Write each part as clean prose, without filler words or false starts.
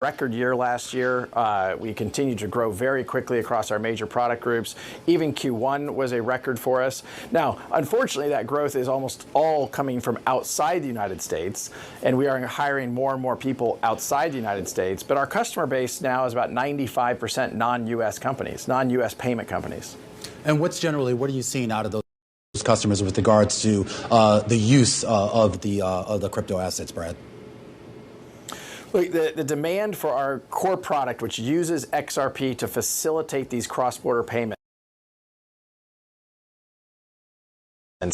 record year last year. We continued to grow very quickly across our major product groups. Even Q1 was a record for us. Now, unfortunately, that growth is almost all coming from outside the United States, and we are hiring more and more people outside the United States. But our customer base now is about 95% non-U.S. companies, non-U.S. payment companies. And what are you seeing out of those customers with regards to the use of the crypto assets, Brad? Look, the demand for our core product, which uses XRP to facilitate these cross-border payments,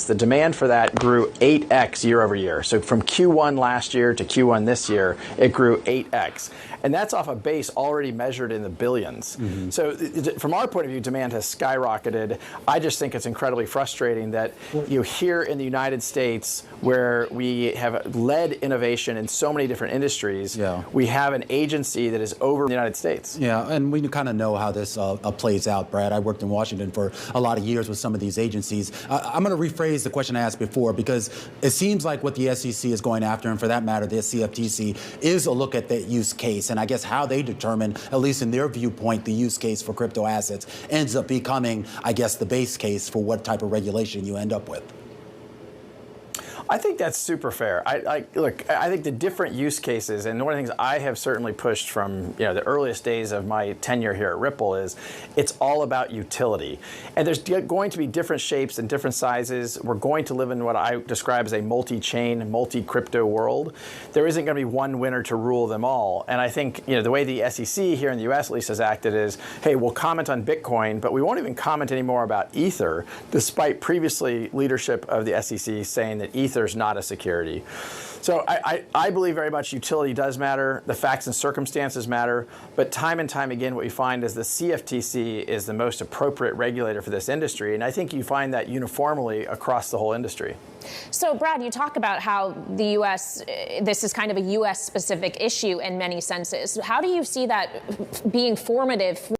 the demand for that grew 8x year over year. So from Q1 last year to Q1 this year, it grew 8x. And that's off a base already measured in the billions. Mm-hmm. So from our point of view, demand has skyrocketed. I just think it's incredibly frustrating that here in the United States, where we have led innovation in so many different industries, we have an agency that is over the United States. Yeah, and we kind of know how this plays out, Brad. I worked in Washington for a lot of years with some of these agencies. I'm going to rephrase the question I asked before, because it seems like what the SEC is going after, and for that matter, the CFTC, is a look at that use case. And I guess how they determine, at least in their viewpoint, the use case for crypto assets ends up becoming, I guess, the base case for what type of regulation you end up with. I think that's super fair. Look, I think the different use cases, and one of the things I have certainly pushed from the earliest days of my tenure here at Ripple is it's all about utility. And there's going to be different shapes and different sizes. We're going to live in what I describe as a multi-chain, multi-crypto world. There isn't going to be one winner to rule them all. And I think the way the SEC here in the US at least has acted is, hey, we'll comment on Bitcoin, but we won't even comment anymore about Ether, despite previously leadership of the SEC saying that Ether is not a security. So I believe very much utility does matter. The facts and circumstances matter. But time and time again, what we find is the CFTC is the most appropriate regulator for this industry. And I think you find that uniformly across the whole industry. So, Brad, you talk about how the U.S., this is kind of a U.S. specific issue in many senses. How do you see that being formative